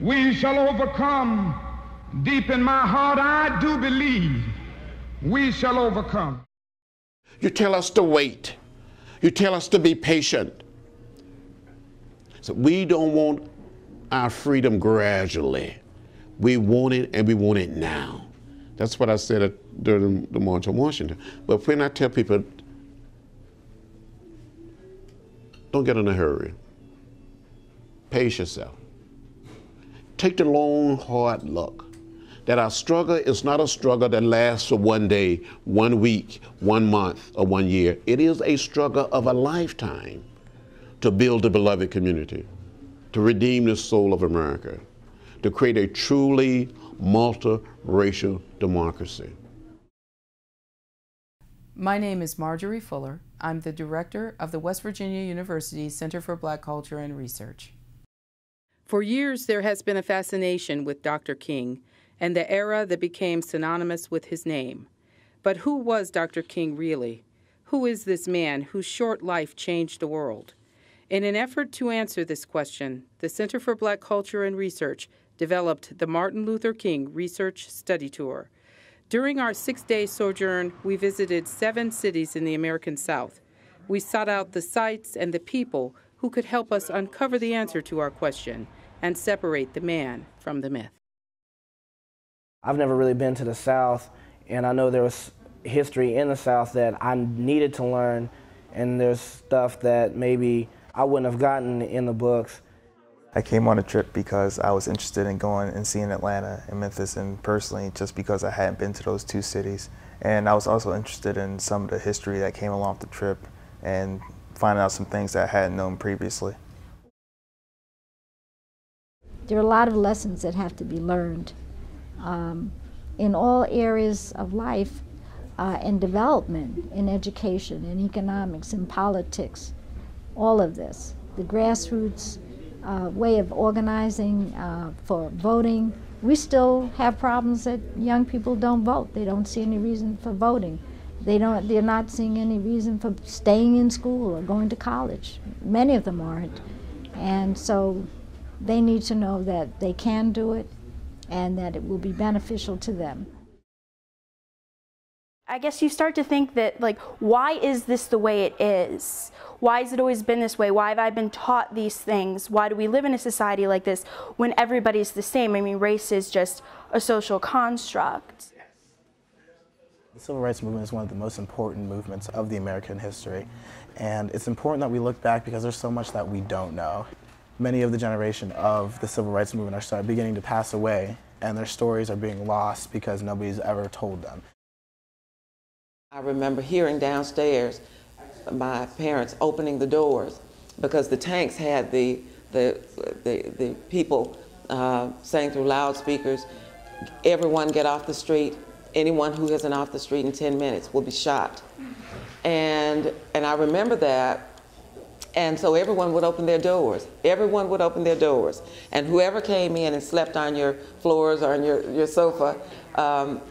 We shall overcome. Deep in my heart, I do believe we shall overcome. You tell us to wait. You tell us to be patient. So we don't want our freedom gradually. We want it, and we want it now. That's what I said during the March on Washington. But when I tell people, don't get in a hurry. Pace yourself. Take the long, hard look. That our struggle is not a struggle that lasts for one day, 1 week, 1 month, or 1 year. It is a struggle of a lifetime to build a beloved community, to redeem the soul of America, to create a truly multiracial democracy. My name is Marjorie Fuller. I'm the director of the West Virginia University Center for Black Culture and Research. For years, there has been a fascination with Dr. King and the era that became synonymous with his name. But who was Dr. King really? Who is this man whose short life changed the world? In an effort to answer this question, the Center for Black Culture and Research developed the Martin Luther King Research Study Tour. During our 6-day sojourn, we visited 7 cities in the American South. We sought out the sites and the people who could help us uncover the answer to our question and separate the man from the myth. I've never really been to the South, and I know there was history in the South that I needed to learn, and there's stuff that maybe I wouldn't have gotten in the books. I came on a trip because I was interested in going and seeing Atlanta and Memphis, and personally just because I hadn't been to those 2 cities. And I was also interested in some of the history that came along the trip and finding out some things that I hadn't known previously. There are a lot of lessons that have to be learned in all areas of life and development, in education, in economics, in politics, all of this. The grassroots way of organizing for voting. We still have problems that young people don't vote. They don't see any reason for voting. They're not seeing any reason for staying in school or going to college. Many of them aren't. And so they need to know that they can do it and that it will be beneficial to them. I guess you start to think that, like, why is this the way it is? Why has it always been this way? Why have I been taught these things? Why do we live in a society like this when everybody's the same? I mean, race is just a social construct. The Civil Rights Movement is one of the most important movements of the American history. And it's important that we look back because there's so much that we don't know. Many of the generation of the Civil Rights Movement are beginning to pass away, and their stories are being lost because nobody's ever told them. I remember hearing downstairs my parents opening the doors because the tanks had the people saying through loudspeakers, everyone get off the street. Anyone who isn't off the street in 10 minutes will be shot. And I remember that. And so everyone would open their doors. Everyone would open their doors. And whoever came in and slept on your floors or on your sofa,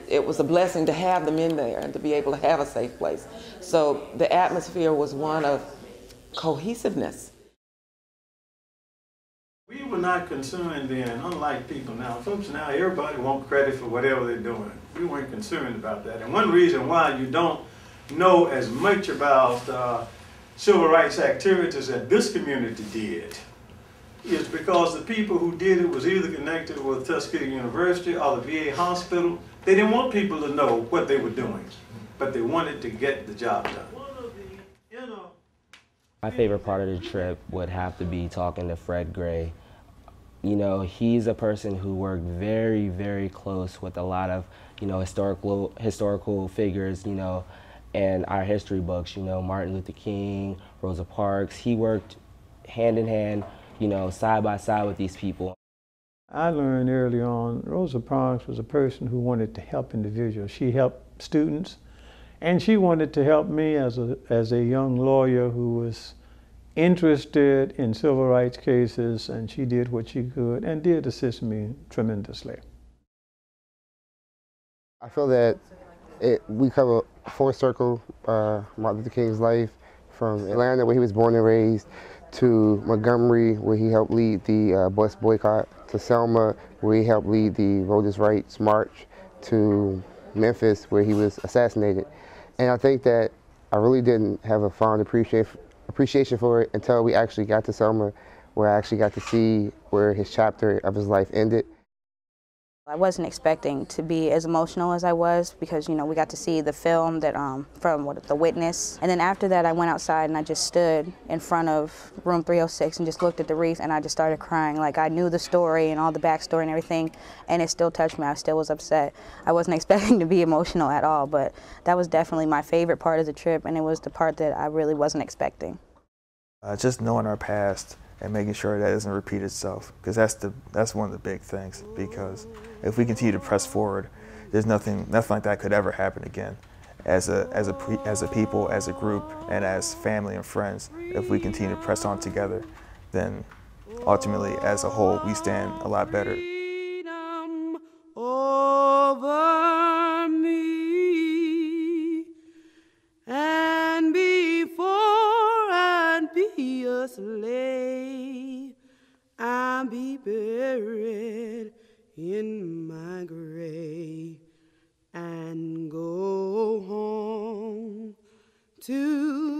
it was a blessing to have them in there and to be able to have a safe place. So the atmosphere was one of cohesiveness. We were not concerned then, unlike people now. Folks now, everybody wants credit for whatever they're doing. We weren't concerned about that. And one reason why you don't know as much about civil rights activities that this community did is because the people who did it was either connected with Tuskegee University or the VA hospital. They didn't want people to know what they were doing, but they wanted to get the job done. My favorite part of the trip would have to be talking to Fred Gray. You know, he's a person who worked very, very close with a lot of, you know, historical figures, you know, and our history books, you know, Martin Luther King, Rosa Parks. He worked hand in hand, you know, side by side with these people. I learned early on, Rosa Parks was a person who wanted to help individuals. She helped students, and she wanted to help me as a young lawyer who was interested in civil rights cases, and she did what she could and did assist me tremendously. I feel that we cover a full circle Martin Luther King's life, from Atlanta, where he was born and raised, to Montgomery, where he helped lead the bus boycott, to Selma, where he helped lead the Voters' Rights March, to Memphis, where he was assassinated. And I think that I really didn't have a fond appreciation for it until we actually got to Selma, where I actually got to see where his chapter of his life ended. I wasn't expecting to be as emotional as I was because, you know, we got to see the film that from The Witness. And then after that, I went outside and I just stood in front of room 306 and just looked at the wreath, and I just started crying. Like, I knew the story and all the backstory and everything, and it still touched me. I still was upset. I wasn't expecting to be emotional at all, but that was definitely my favorite part of the trip, and it was the part that I really wasn't expecting. Just knowing our past and making sure that doesn't repeat itself, because that's one of the big things. Because if we continue to press forward, there's nothing like that could ever happen again. As a people, as a group, and as family and friends, if we continue to press on together, then ultimately, as a whole, we stand a lot better. Over me, and before I'd be a slave, I'll be buried in my grave and go home to